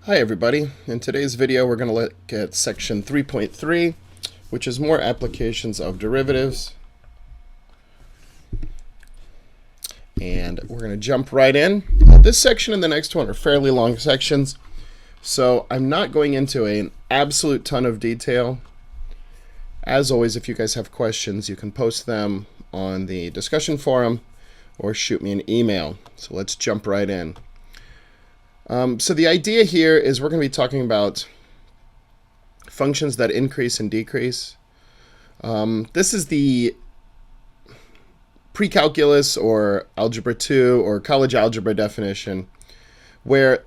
Hi everybody. In today's video we're going to look at section 3.3, which is more applications of derivatives. And we're going to jump right in. This section and the next one are fairly long sections, so I'm not going into an absolute ton of detail. As always, if you guys have questions, you can post them on the discussion forum or shoot me an email. So let's jump right in. So the idea here is we're going to be talking about functions that increase and decrease. This is the pre-calculus or algebra 2 or college algebra definition, where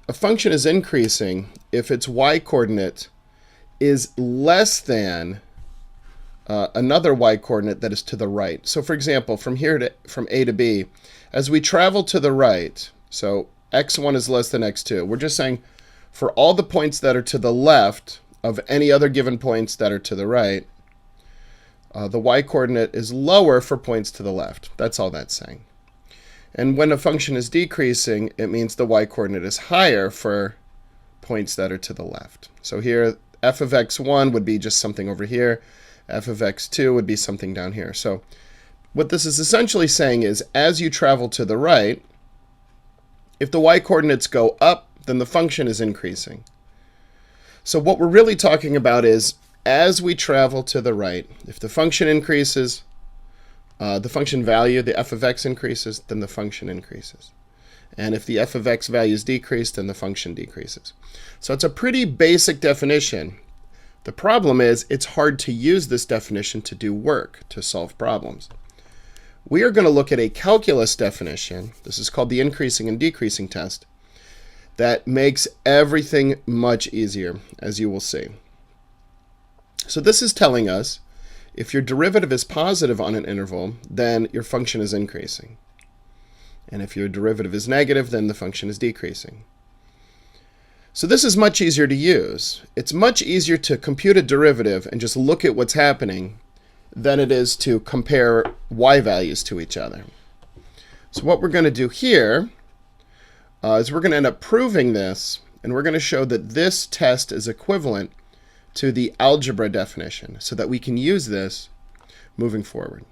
a function is increasing if its y-coordinate is less than another y-coordinate that is to the right. So for example, from A to B, as we travel to the right, so x1 is less than x2. We're just saying for all the points that are to the left of any other given points that are to the right, the y-coordinate is lower for points to the left. That's all that's saying. And when a function is decreasing, it means the y-coordinate is higher for points that are to the left. So here, f of x1 would be just something over here. F of x2 would be something down here. So what this is essentially saying is as you travel to the right, if the y-coordinates go up, then the function is increasing. So what we're really talking about is as we travel to the right, if the function increases, the function value, the f of x increases, then the function increases. And if the f of x values decrease, then the function decreases. So it's a pretty basic definition. The problem is it's hard to use this definition to do work, to solve problems. We are going to look at a calculus definition. This is called the increasing and decreasing test. That makes everything much easier, as you will see. So this is telling us if your derivative is positive on an interval, then your function is increasing. And if your derivative is negative, then the function is decreasing. So this is much easier to use. It's much easier to compute a derivative and just look at what's happening than it is to compare y values to each other. So what we're going to do here is we're going to end up proving this, and we're going to show that this test is equivalent to the algebra definition so that we can use this moving forward.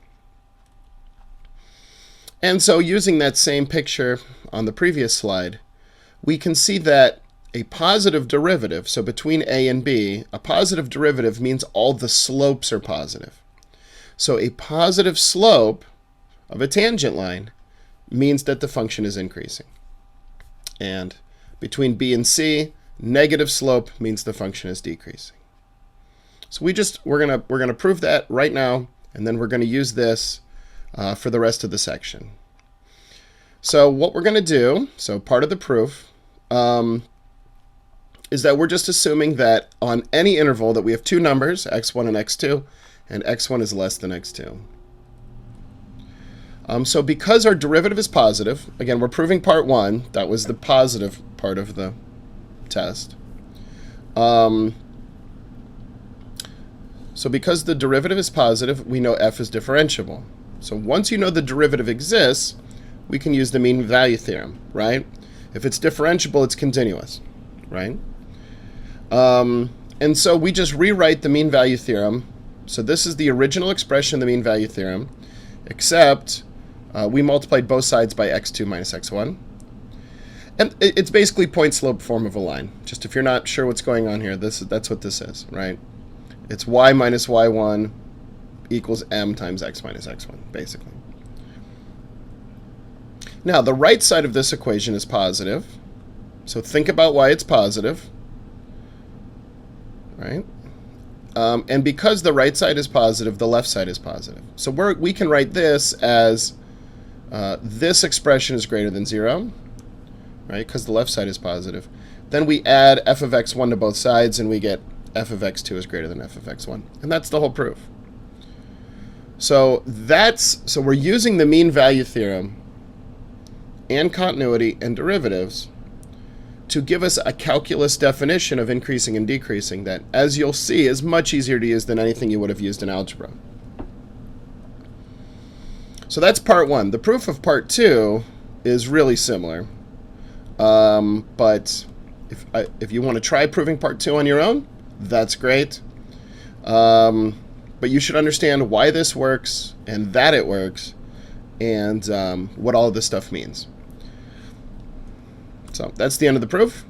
And so using that same picture on the previous slide, we can see that a positive derivative, so between a and b, a positive derivative means all the slopes are positive. So a positive slope of a tangent line means that the function is increasing. And between b and c, negative slope means the function is decreasing. So we're gonna prove that right now, and then we're gonna use this for the rest of the section. So what we're gonna do, so part of the proof, is that we're just assuming that on any interval that we have two numbers, x1 and x2, and x1 is less than x2. So because our derivative is positive, again, we're proving part one. That was the positive part of the test. So because the derivative is positive, we know f is differentiable. So once you know the derivative exists, we can use the mean value theorem, right? If it's differentiable, it's continuous, right? And so we just rewrite the mean value theorem. So this is the original expression of the mean value theorem, except we multiplied both sides by x2 minus x1. And it's basically point slope form of a line. Just if you're not sure what's going on here, that's what this is, right? It's y minus y1 equals m times x minus x1, basically. Now, the right side of this equation is positive. So think about why it's positive, right? And because the right side is positive, the left side is positive. So we can write this as this expression is greater than 0, right? Because the left side is positive. Then we add f of x1 to both sides, and we get f of x2 is greater than f of x1. And that's the whole proof. So we're using the mean value theorem and continuity and derivatives to give us a calculus definition of increasing and decreasing that, as you'll see, is much easier to use than anything you would have used in algebra. So that's part one. The proof of part two is really similar, but If you want to try proving part 2 on your own, that's great. But you should understand why this works and that it works and what all of this stuff means. So that's the end of the proof.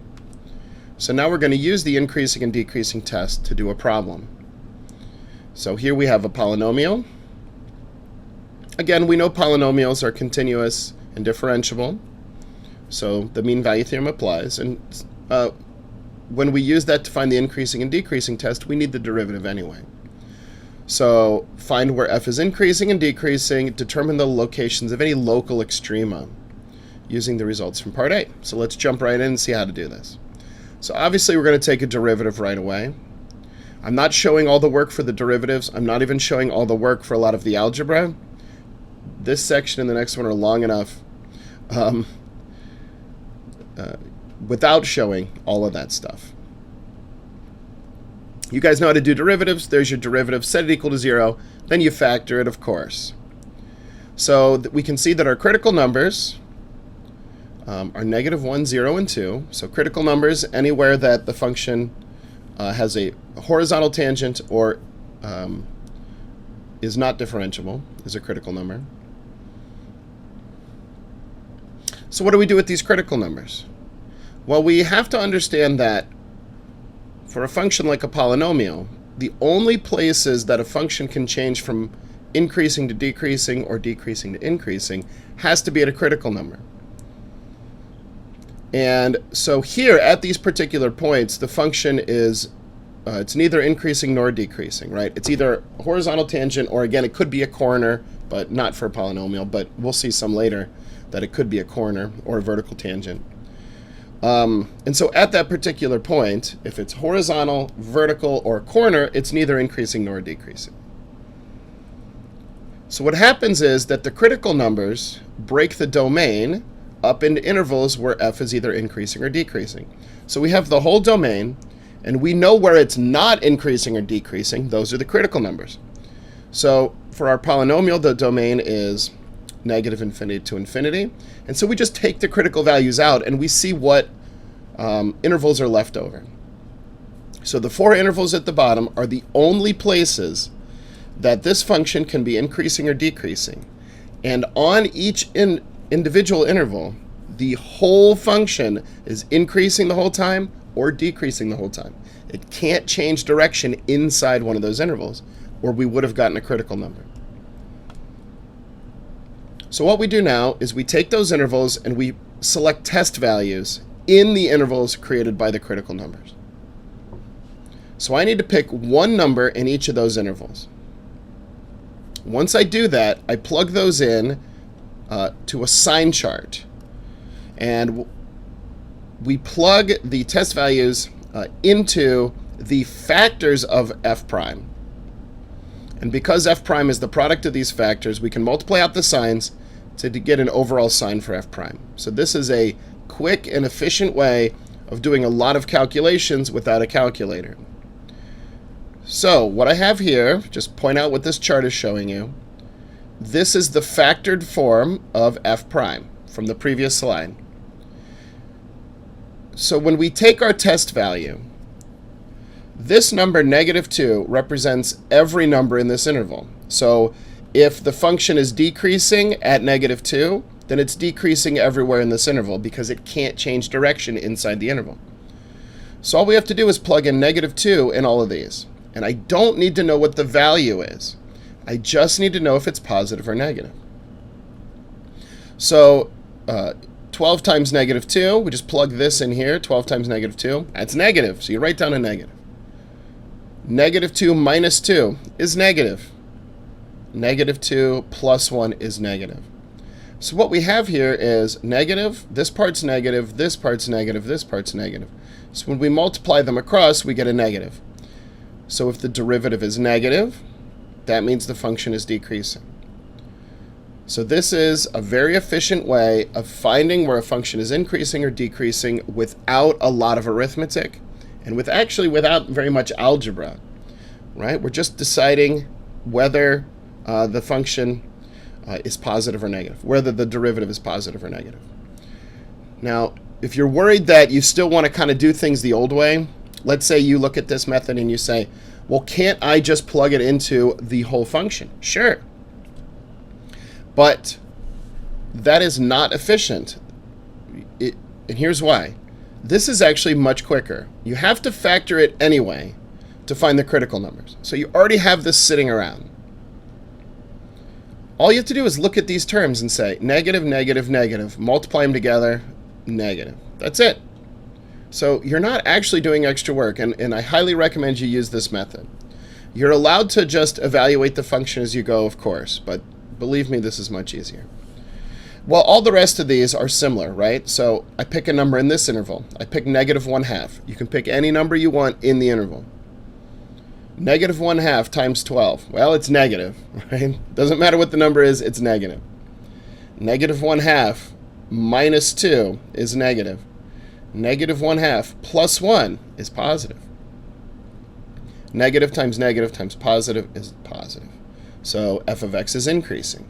So now we're going to use the increasing and decreasing test to do a problem. So here we have a polynomial. Again, we know polynomials are continuous and differentiable. So the mean value theorem applies. And when we use that to find the increasing and decreasing test, we need the derivative anyway. So find where f is increasing and decreasing, determine the locations of any local extrema using the results from part A. So let's jump right in and see how to do this. So obviously we're going to take a derivative right away. I'm not showing all the work for the derivatives. I'm not even showing all the work for a lot of the algebra. This section and the next one are long enough without showing all of that stuff. You guys know how to do derivatives. There's your derivative. Set it equal to 0. Then you factor it, of course. So we can see that our critical numbers are -1, 0, and 2. So critical numbers, anywhere that the function has a horizontal tangent or is not differentiable, is a critical number. So what do we do with these critical numbers? Well, we have to understand that for a function like a polynomial, the only places that a function can change from increasing to decreasing or decreasing to increasing has to be at a critical number. And so here at these particular points, the function is, it's neither increasing nor decreasing, right? It's either a horizontal tangent or, again, it could be a corner, but not for a polynomial, but we'll see some later that it could be a corner or a vertical tangent. And so at that particular point, if it's horizontal, vertical, or corner, it's neither increasing nor decreasing. So what happens is that the critical numbers break the domain up into intervals where f is either increasing or decreasing. So we have the whole domain, and we know where it's not increasing or decreasing. Those are the critical numbers. So for our polynomial, the domain is -infinity to infinity. And so we just take the critical values out, and we see what intervals are left over. So the 4 intervals at the bottom are the only places that this function can be increasing or decreasing. And on each individual interval, the whole function is increasing the whole time or decreasing the whole time. It can't change direction inside one of those intervals, or we would have gotten a critical number. So what we do now is we take those intervals and we select test values in the intervals created by the critical numbers. So I need to pick one number in each of those intervals. Once I do that, I plug those in to a sign chart. And we plug the test values into the factors of f prime. And because f prime is the product of these factors, we can multiply out the signs to get an overall sign for f prime. So this is a quick and efficient way of doing a lot of calculations without a calculator. So what I have here, just point out what this chart is showing you. This is the factored form of f prime from the previous slide. So when we take our test value, this number, -2, represents every number in this interval. So if the function is decreasing at -2, then it's decreasing everywhere in this interval because it can't change direction inside the interval. So all we have to do is plug in -2 in all of these. And I don't need to know what the value is. I just need to know if it's positive or negative. So 12 times -2, we just plug this in here. 12 times -2, that's negative. So you write down a negative. -2 minus 2 is negative. -2 plus 1 is negative. So what we have here is negative, this part's negative, this part's negative, this part's negative. So when we multiply them across, we get a negative. So if the derivative is negative, that means the function is decreasing. So this is a very efficient way of finding where a function is increasing or decreasing without a lot of arithmetic and without very much algebra, right? We're just deciding whether the function is positive or negative, whether the derivative is positive or negative. Now, if you're worried that you still want to kind of do things the old way, let's say you look at this method and you say, well, can't I just plug it into the whole function? Sure. But that is not efficient. And here's why. This is actually much quicker. You have to factor it anyway to find the critical numbers. So you already have this sitting around. All you have to do is look at these terms and say negative, negative, negative, multiply them together, negative. That's it. So you're not actually doing extra work, and I highly recommend you use this method. You're allowed to just evaluate the function as you go, of course, but believe me, this is much easier. Well, all the rest of these are similar, right? So I pick a number in this interval. I pick negative 1/2. You can pick any number you want in the interval. Negative 1/2 times 12. Well, it's negative, right? Doesn't matter what the number is, it's negative. Negative 1/2 minus 2 is negative. Negative 1/2 plus 1 is positive. Negative times positive is positive. So f of x is increasing.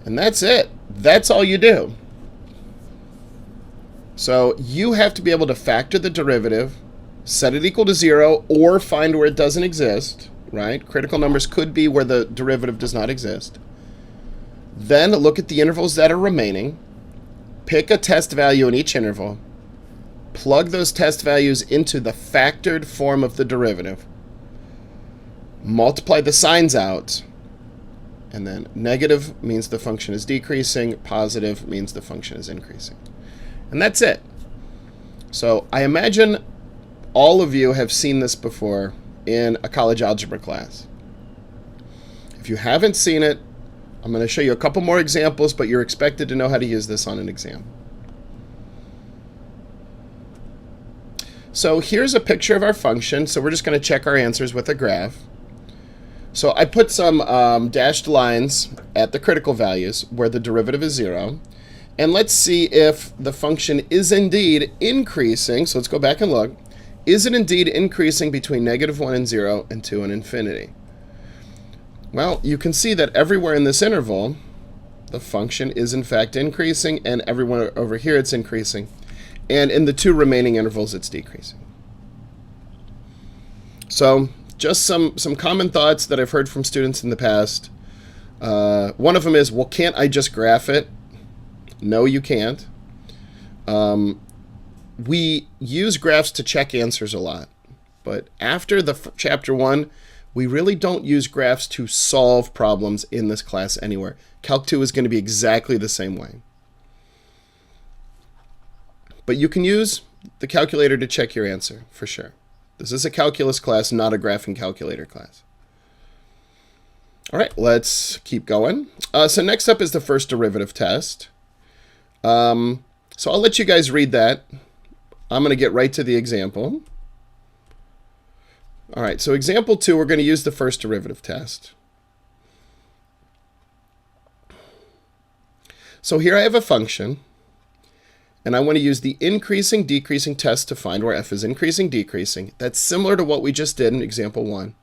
And that's it. That's all you do. So you have to be able to factor the derivative, set it equal to 0, or find where it doesn't exist, right? Critical numbers could be where the derivative does not exist. Then look at the intervals that are remaining, pick a test value in each interval, plug those test values into the factored form of the derivative, multiply the signs out, and then negative means the function is decreasing, positive means the function is increasing. And that's it. So I imagine all of you have seen this before in a college algebra class. If you haven't seen it, I'm going to show you a couple more examples, but you're expected to know how to use this on an exam. So here's a picture of our function. So we're just going to check our answers with a graph. So I put some dashed lines at the critical values where the derivative is 0. And let's see if the function is indeed increasing. So let's go back and look. Is it indeed increasing between negative 1 and 0 and 2 and infinity? Well, you can see that everywhere in this interval, the function is in fact increasing, and everywhere over here it's increasing. And in the two remaining intervals, it's decreasing. So just some common thoughts that I've heard from students in the past. One of them is, well, can't I just graph it? No, you can't. We use graphs to check answers a lot. But after the chapter 1, we really don't use graphs to solve problems in this class anywhere. Calc 2 is going to be exactly the same way. But you can use the calculator to check your answer, for sure. This is a calculus class, not a graphing calculator class. All right, let's keep going. So next up is the first derivative test. So I'll let you guys read that. I'm going to get right to the example. All right, so example 2, we're going to use the first derivative test. So here I have a function, and I want to use the increasing, decreasing test to find where f is increasing, decreasing. That's similar to what we just did in example 1.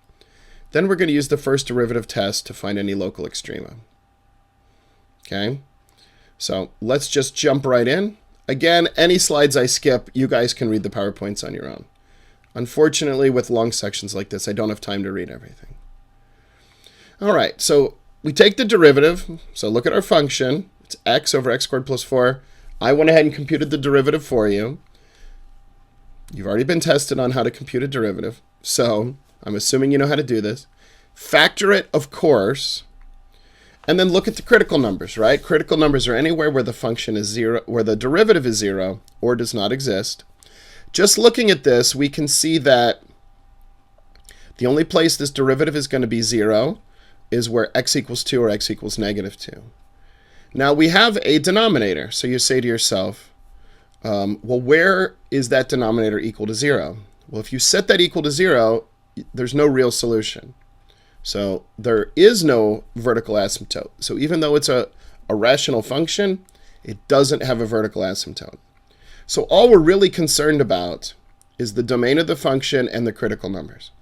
Then we're going to use the first derivative test to find any local extrema. Okay, so let's just jump right in. Again, any slides I skip, you guys can read the PowerPoints on your own. Unfortunately, with long sections like this, I don't have time to read everything. All right, so we take the derivative. So look at our function. It's x over x squared plus 4. I went ahead and computed the derivative for you. You've already been tested on how to compute a derivative, so I'm assuming you know how to do this. Factor it, of course, and then look at the critical numbers, right? Critical numbers are anywhere where the function is 0, where the derivative is 0 or does not exist. Just looking at this, we can see that the only place this derivative is going to be 0 is where x equals 2 or x equals negative 2. Now we have a denominator, so you say to yourself, well, where is that denominator equal to 0? Well, if you set that equal to 0, there's no real solution. So there is no vertical asymptote. So even though it's a rational function, it doesn't have a vertical asymptote. So all we're really concerned about is the domain of the function and the critical numbers.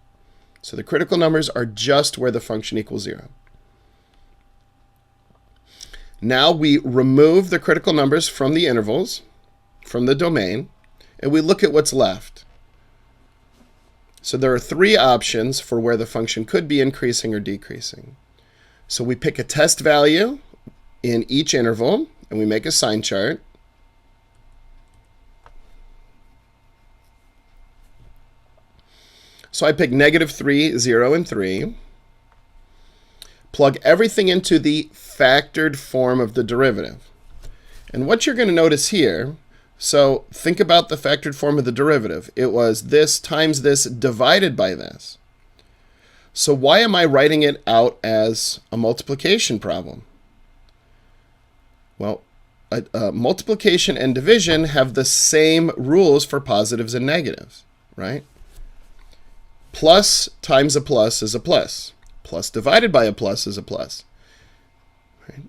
So the critical numbers are just where the function equals 0. Now we remove the critical numbers from the intervals from the domain, and we look at what's left. So there are three options for where the function could be increasing or decreasing. So we pick a test value in each interval, and we make a sign chart. So I pick -3, 0, and 3. Plug everything into the factored form of the derivative. And what you're going to notice here, so think about the factored form of the derivative. It was this times this divided by this. So why am I writing it out as a multiplication problem? Well, multiplication and division have the same rules for positives and negatives, right? Plus times a plus is a plus. Plus divided by a plus is a plus. Right?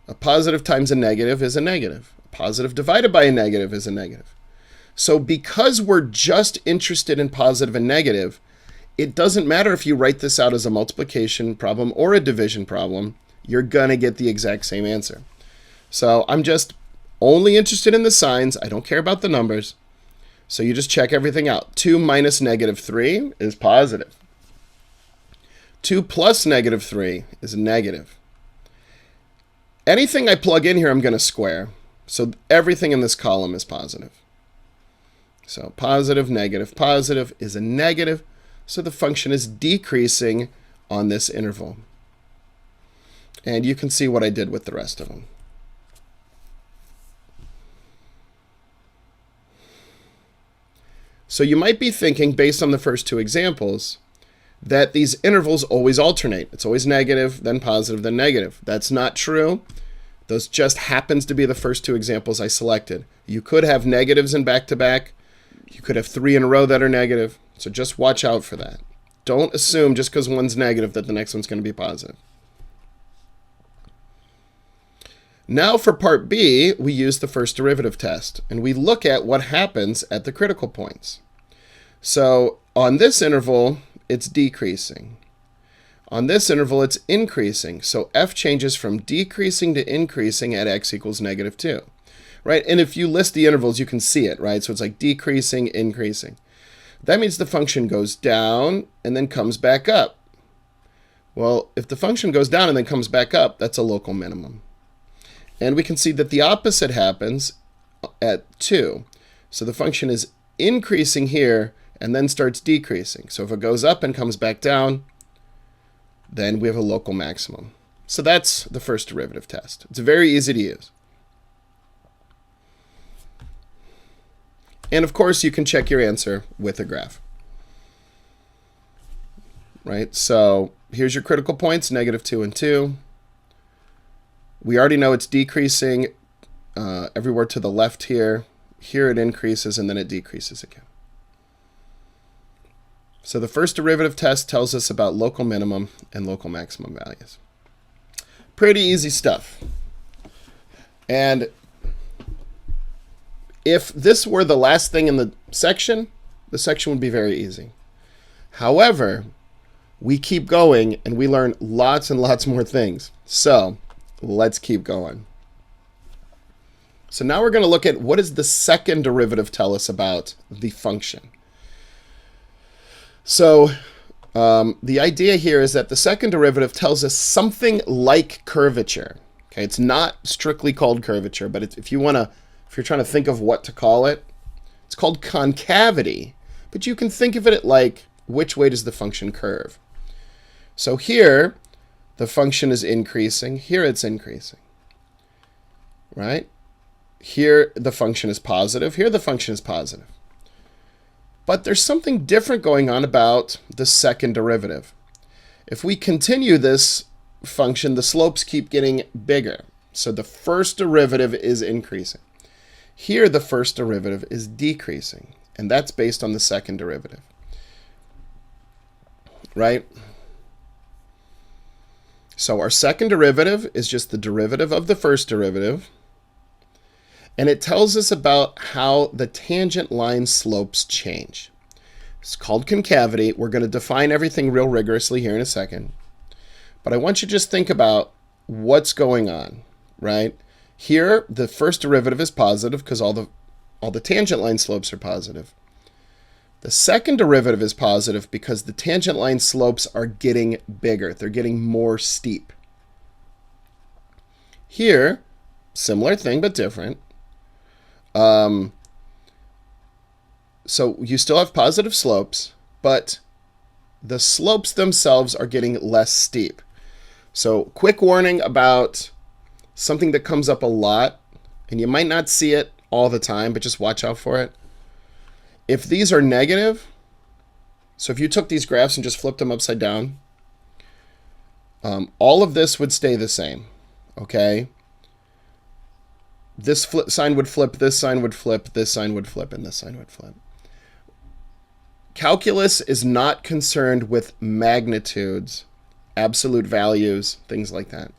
A positive times a negative is a negative. A positive divided by a negative is a negative. So because we're just interested in positive and negative, it doesn't matter if you write this out as a multiplication problem or a division problem, you're going to get the exact same answer. So I'm just only interested in the signs. I don't care about the numbers. So you just check everything out. 2 minus -3 is positive. 2 plus -3 is negative. Anything I plug in here, I'm going to square. So everything in this column is positive. So positive is a negative. So the function is decreasing on this interval. And you can see what I did with the rest of them. So you might be thinking, based on the first two examples, that these intervals always alternate. It's always negative, then positive, then negative. That's not true. Those just happens to be the first two examples I selected. You could have negatives in back-to-back. You could have 3 in a row that are negative. So just watch out for that. Don't assume just because one's negative that the next one's going to be positive. Now for part B, we use the first derivative test, and we look at what happens at the critical points. So on this interval, it's decreasing. On this interval, it's increasing. So f changes from decreasing to increasing at x equals -2. Right? And if you list the intervals, you can see it, right? So it's like decreasing, increasing. That means the function goes down and then comes back up. Well, if the function goes down and then comes back up, that's a local minimum. And we can see that the opposite happens at 2. So the function is increasing here and then starts decreasing. So if it goes up and comes back down, then we have a local maximum. So that's the first derivative test. It's very easy to use. And of course, you can check your answer with a graph. Right? So here's your critical points, -2 and 2. We already know it's decreasing everywhere to the left here. Here it increases and then it decreases again. So the first derivative test tells us about local minimum and local maximum values. Pretty easy stuff. And if this were the last thing in the section would be very easy. However, we keep going and we learn lots and lots more things. So let's keep going. So now we're going to look at what does the second derivative tell us about the function. So the idea here is that the second derivative tells us something like curvature. Okay, it's not strictly called curvature, but if you're trying to think of what to call it, it's called concavity. But you can think of it like which way does the function curve. So here, the function is increasing. Here it's increasing, right? Here the function is positive. Here the function is positive. But there's something different going on about the second derivative. If we continue this function, the slopes keep getting bigger. So the first derivative is increasing. Here the first derivative is decreasing. And that's based on the second derivative, right? So our second derivative is just the derivative of the first derivative. And it tells us about how the tangent line slopes change. It's called concavity. We're going to define everything real rigorously here in a second. But I want you to just think about what's going on, right? Here, the first derivative is positive because all all the tangent line slopes are positive. The second derivative is positive because the tangent line slopes are getting bigger. They're getting more steep. Here, similar thing but different. So you still have positive slopes, but the slopes themselves are getting less steep. So quick warning about something that comes up a lot, and you might not see it all the time, but just watch out for it. If these are negative, so if you took these graphs and just flipped them upside down, all of this would stay the same, okay? This sign would flip, this sign would flip, this sign would flip, and this sign would flip. Calculus is not concerned with magnitudes, absolute values, things like that.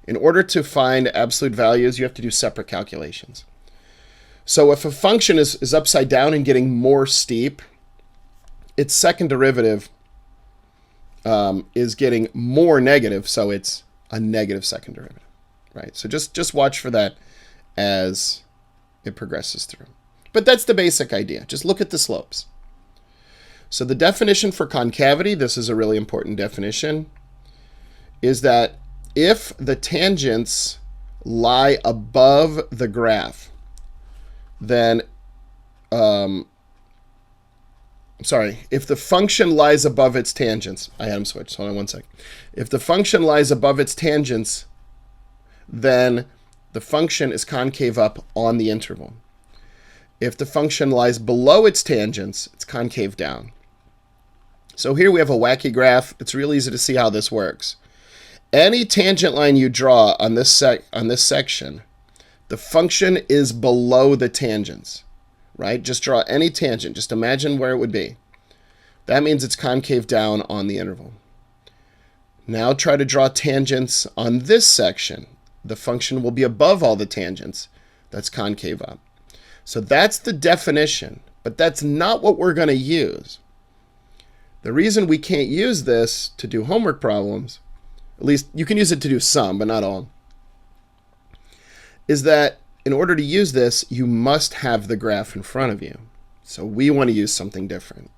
In order to find absolute values, you have to do separate calculations. So if a function is upside down and getting more steep, its second derivative is getting more negative, so it's a negative second derivative, right? So just watch for that as it progresses through. But that's the basic idea. Just look at the slopes. So the definition for concavity, this is a really important definition, is that if the tangents lie above the graph, then, if the function lies above its tangents, I had them switched, hold on one sec. If the function lies above its tangents, then the function is concave up on the interval. If the function lies below its tangents, it's concave down. So here we have a wacky graph. It's real easy to see how this works. Any tangent line you draw on this section, the function is below the tangents, right? Just draw any tangent. Just imagine where it would be. That means it's concave down on the interval. Now try to draw tangents on this section. The function will be above all the tangents. That's concave up. So that's the definition, but that's not what we're going to use. The reason we can't use this to do homework problems, at least you can use it to do some, but not all, is that in order to use this, you must have the graph in front of you. So we want to use something different.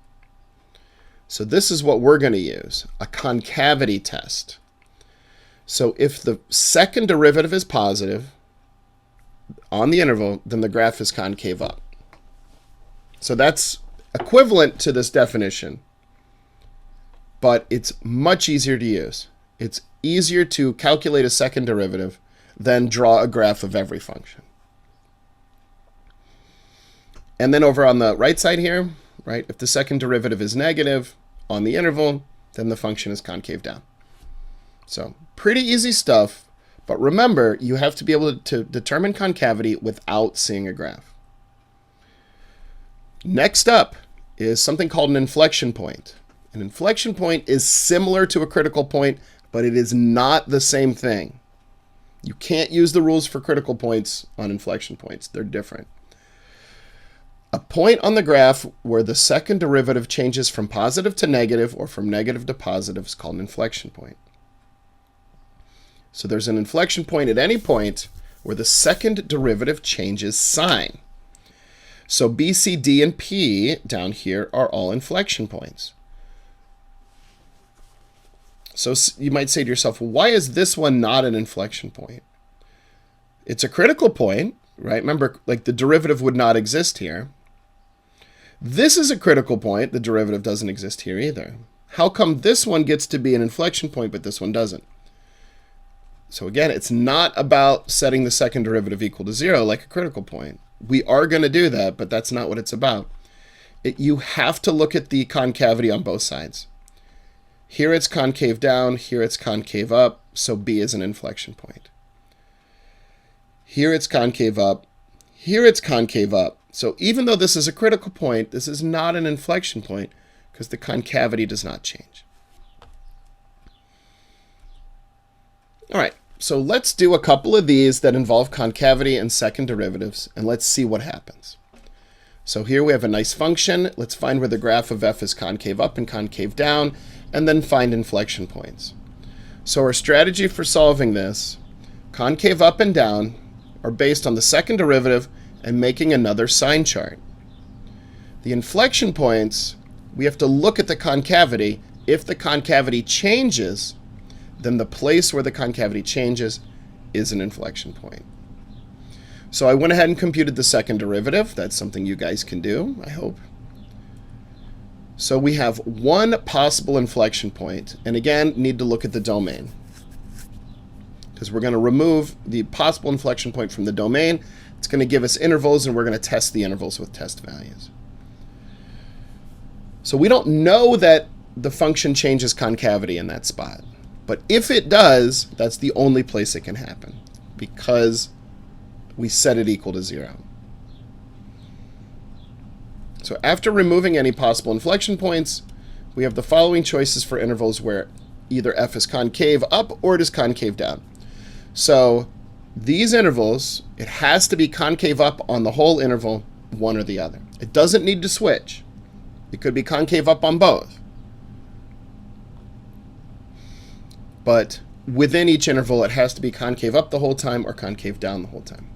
So this is what we're going to use, a concavity test. So if the second derivative is positive on the interval, then the graph is concave up. So that's equivalent to this definition, but it's much easier to use. It's easier to calculate a second derivative than draw a graph of every function. And then over on the right side here, right, if the second derivative is negative on the interval, then the function is concave down. So pretty easy stuff, but remember, you have to be able to determine concavity without seeing a graph. Next up is something called an inflection point. An inflection point is similar to a critical point, but it is not the same thing. You can't use the rules for critical points on inflection points. They're different. A point on the graph where the second derivative changes from positive to negative or from negative to positive is called an inflection point. So there's an inflection point at any point where the second derivative changes sign. So B, C, D, and P down here are all inflection points. So you might say to yourself, well, why is this one not an inflection point? It's a critical point, right? Remember, like the derivative would not exist here. This is a critical point. The derivative doesn't exist here either. How come this one gets to be an inflection point, but this one doesn't? So again, it's not about setting the second derivative equal to 0 like a critical point. We are going to do that, but that's not what it's about. You have to look at the concavity on both sides. Here it's concave down, here it's concave up, so B is an inflection point. Here it's concave up, here it's concave up. So even though this is a critical point, this is not an inflection point because the concavity does not change. All right, so let's do a couple of these that involve concavity and second derivatives, and let's see what happens. So here we have a nice function. Let's find where the graph of f is concave up and concave down, and then find inflection points. So our strategy for solving this, concave up and down, are based on the second derivative and making another sign chart. The inflection points, we have to look at the concavity. If the concavity changes, then the place where the concavity changes is an inflection point. So I went ahead and computed the second derivative. That's something you guys can do, I hope. So we have one possible inflection point, and again, need to look at the domain, because we're going to remove the possible inflection point from the domain. It's going to give us intervals, and we're going to test the intervals with test values. So we don't know that the function changes concavity in that spot. But if it does, that's the only place it can happen, because we set it equal to 0. So after removing any possible inflection points, we have the following choices for intervals where either f is concave up or it is concave down. So these intervals, it has to be concave up on the whole interval, one or the other. It doesn't need to switch. It could be concave up on both. But within each interval, it has to be concave up the whole time or concave down the whole time.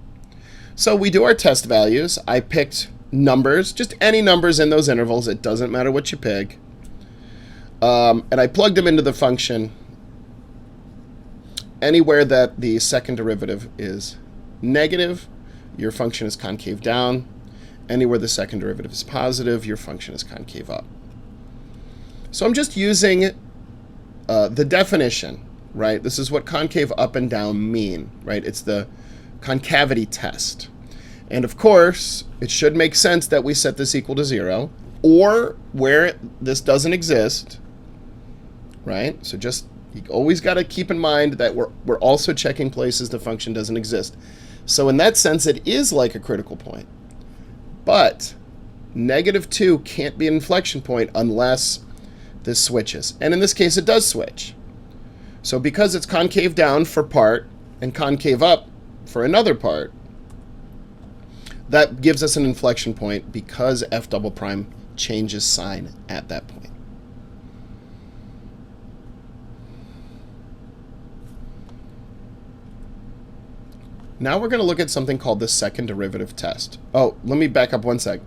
So we do our test values. I picked numbers, just any numbers in those intervals. It doesn't matter what you pick. And I plugged them into the function anywhere that the second derivative is negative, your function is concave down. Anywhere the second derivative is positive, your function is concave up. So I'm just using the definition, right? This is what concave up and down mean, right? It's the concavity test. And of course, it should make sense that we set this equal to 0, or where this doesn't exist, right? So just, you always got to keep in mind that we're also checking places the function doesn't exist. So in that sense, it is like a critical point. But -2 can't be an inflection point unless this switches. And in this case, it does switch. So because it's concave down for part and concave up for another part, that gives us an inflection point because f double prime changes sign at that point. Now we're going to look at something called the second derivative test. Oh, let me back up one sec.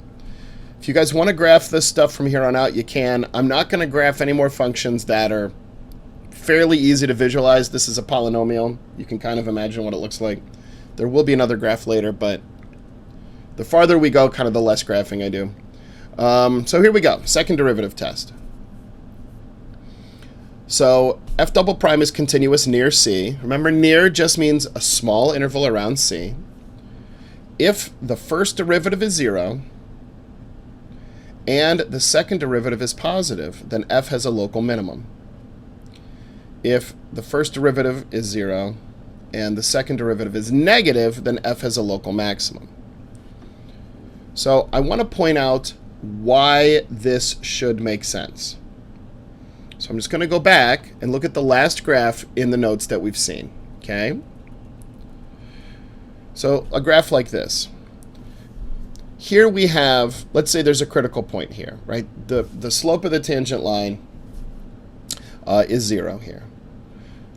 If you guys want to graph this stuff from here on out, you can. I'm not going to graph any more functions that are fairly easy to visualize. This is a polynomial. You can kind of imagine what it looks like. There will be another graph later, but the farther we go, kind of the less graphing I do. So here we go, second derivative test. So f double prime is continuous near C. Remember, near just means a small interval around C. If the first derivative is 0 and the second derivative is positive, then f has a local minimum. If the first derivative is 0 and the second derivative is negative, then f has a local maximum. So I want to point out why this should make sense. So I'm just going to go back and look at the last graph in the notes that we've seen. Okay? So a graph like this. Here we have, let's say there's a critical point here, right? The slope of the tangent line is 0 here.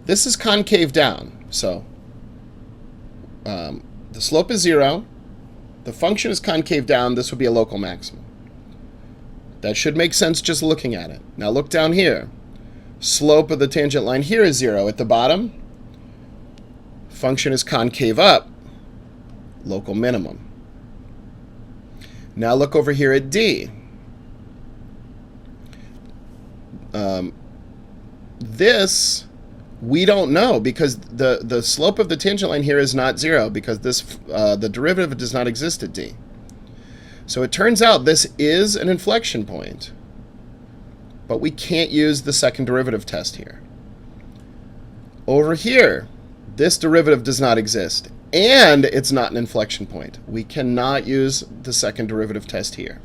This is concave down. So the slope is 0. The function is concave down. This would be a local maximum. That should make sense just looking at it. Now look down here. Slope of the tangent line here is 0. At the bottom, function is concave up. Local minimum. Now look over here at D. This we don't know because the slope of the tangent line here is not 0 because this the derivative does not exist at D. So it turns out this is an inflection point, but we can't use the second derivative test here. Over here, this derivative does not exist, and it's not an inflection point. We cannot use the second derivative test here.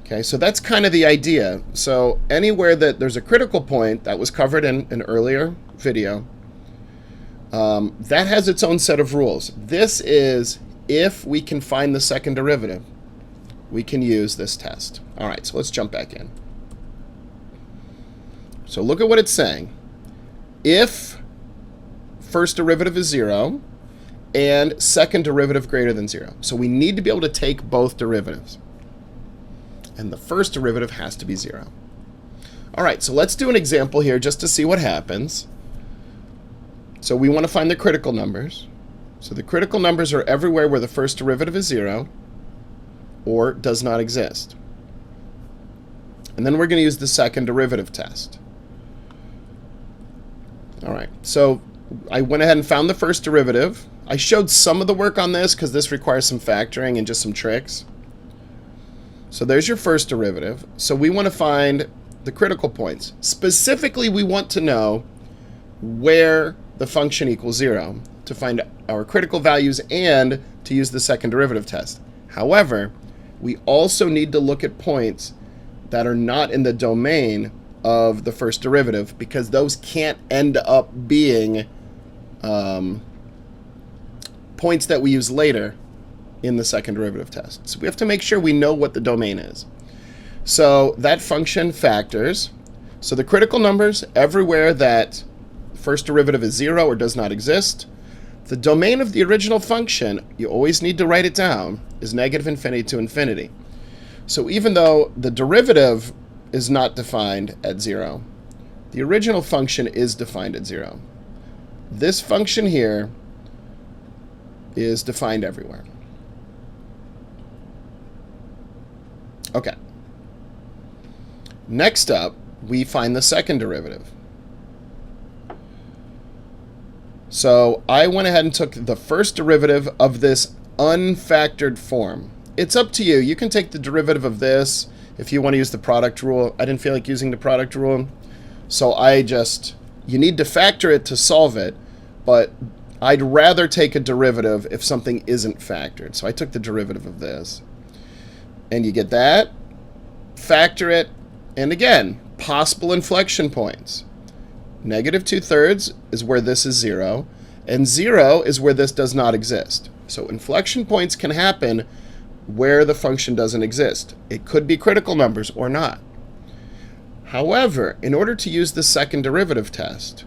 Okay, so that's kind of the idea. So anywhere that there's a critical point, that was covered in an earlier video, that has its own set of rules. This is if we can find the second derivative, we can use this test. All right, so let's jump back in. So look at what it's saying. If first derivative is 0 and second derivative greater than 0. So we need to be able to take both derivatives. And the first derivative has to be 0. All right, so let's do an example here just to see what happens. So we want to find the critical numbers. So the critical numbers are everywhere where the first derivative is 0 or does not exist. And then we're going to use the second derivative test. All right, so I went ahead and found the first derivative. I showed some of the work on this because this requires some factoring and just some tricks. So there's your first derivative. So we want to find the critical points. Specifically, we want to know where the function equals 0 to find our critical values and to use the second derivative test. However, we also need to look at points that are not in the domain of the first derivative because those can't end up being points that we use later in the second derivative test. So we have to make sure we know what the domain is. So that function factors. So the critical numbers everywhere that first derivative is 0 or does not exist. The domain of the original function, you always need to write it down, is negative infinity to infinity. So even though the derivative is not defined at 0, the original function is defined at 0. This function here is defined everywhere. Okay. Next up, we find the second derivative. So I went ahead and took the first derivative of this unfactored form. It's up to you. You can take the derivative of this if you want to use the product rule. I didn't feel like using the product rule, so you need to factor it to solve it, but I'd rather take a derivative if something isn't factored. So I took the derivative of this. And you get that, factor it, and again, possible inflection points. Negative 2/3 is where this is 0, and 0 is where this does not exist. So inflection points can happen where the function doesn't exist. It could be critical numbers or not. However, in order to use the second derivative test,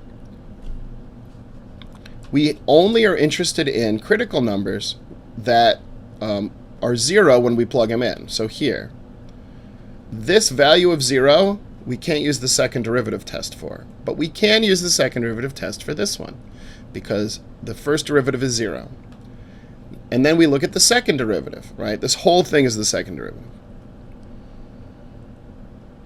we only are interested in critical numbers that are 0 when we plug them in. So here, this value of 0, we can't use the second derivative test for. But we can use the second derivative test for this one because the first derivative is 0. And then we look at the second derivative, right? This whole thing is the second derivative.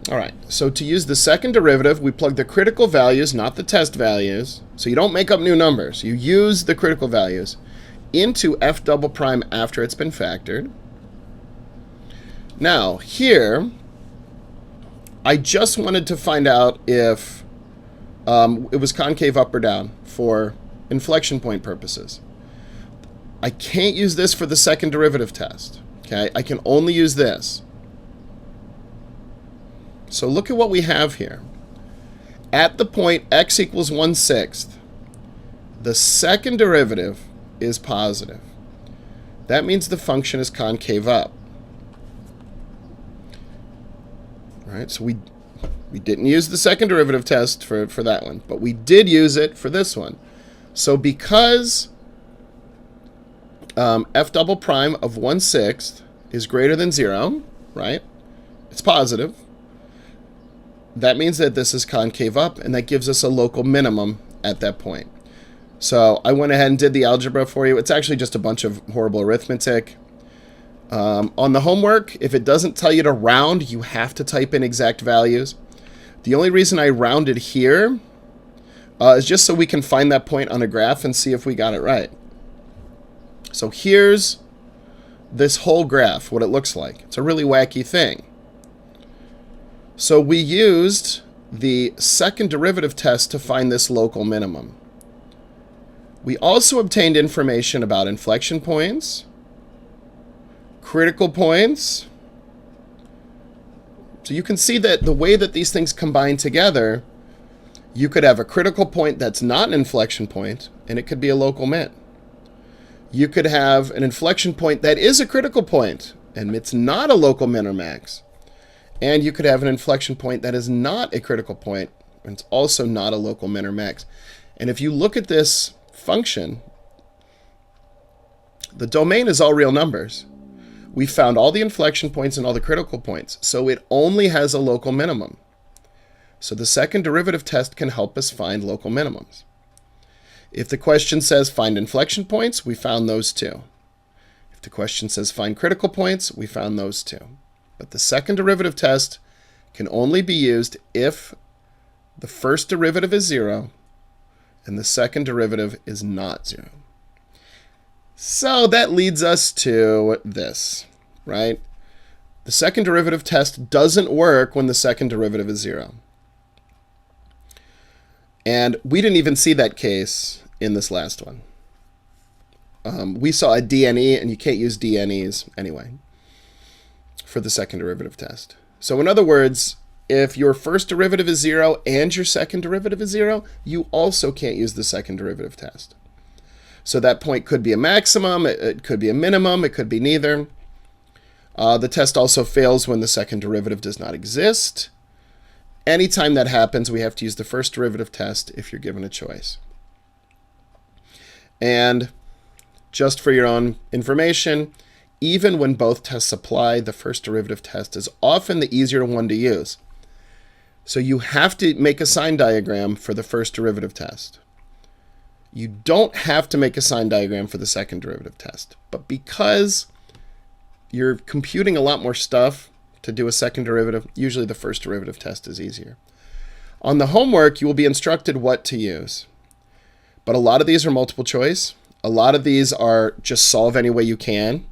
All right, so to use the second derivative, we plug the critical values, not the test values. So you don't make up new numbers. You use the critical values into f double prime after it's been factored. Now, here, I just wanted to find out if it was concave up or down for inflection point purposes. I can't use this for the second derivative test. Okay, I can only use this. So look at what we have here. At the point x equals 1/6, the second derivative is positive. That means the function is concave up. All right, so we didn't use the second derivative test for that one, but we did use it for this one. So because f double prime of 1/6 is greater than 0, right? It's positive. That means that this is concave up, and that gives us a local minimum at that point. So I went ahead and did the algebra for you. It's actually just a bunch of horrible arithmetic. On the homework, if it doesn't tell you to round, you have to type in exact values. The only reason I rounded here is just so we can find that point on a graph and see if we got it right. So here's this whole graph, what it looks like. It's a really wacky thing. So we used the second derivative test to find this local minimum. We also obtained information about inflection points, critical points. So you can see that the way that these things combine together, you could have a critical point that's not an inflection point, and it could be a local min. You could have an inflection point that is a critical point, and it's not a local min or max. And you could have an inflection point that is not a critical point, and it's also not a local min or max. And if you look at this function, The domain is all real numbers. We found all the inflection points and all the critical points, so it only has a local minimum. So the second derivative test can help us find local minimums. If the question says find inflection points, we found those too. If the question says find critical points, we found those too. But the second derivative test can only be used if the first derivative is 0 and the second derivative is not 0. So that leads us to this, right? The second derivative test doesn't work when the second derivative is 0. And we didn't even see that case in this last one. We saw a DNE, and you can't use DNEs anyway for the second derivative test. So in other words, if your first derivative is 0 and your second derivative is 0, you also can't use the second derivative test. So that point could be a maximum, it could be a minimum, it could be neither. The test also fails when the second derivative does not exist. Anytime that happens, we have to use the first derivative test if you're given a choice. And just for your own information, even when both tests apply, the first derivative test is often the easier one to use. So you have to make a sign diagram for the first derivative test. You don't have to make a sign diagram for the second derivative test. But because you're computing a lot more stuff to do a second derivative, usually the first derivative test is easier. On the homework, you will be instructed what to use. But a lot of these are multiple choice. A lot of these are just solve any way you can.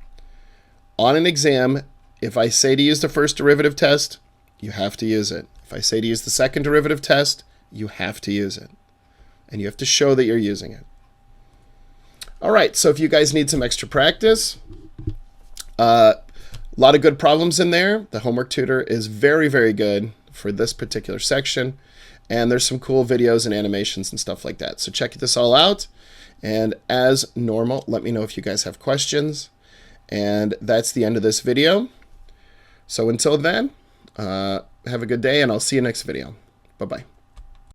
On an exam, if I say to use the first derivative test, you have to use it. If I say to use the second derivative test, you have to use it. And you have to show that you're using it. All right, so if you guys need some extra practice, a lot of good problems in there. The homework tutor is very, very good for this particular section. And there's some cool videos and animations and stuff like that. So check this all out. And as normal, let me know if you guys have questions. And that's the end of this video. So until then, have a good day, and I'll see you next video. Bye-bye.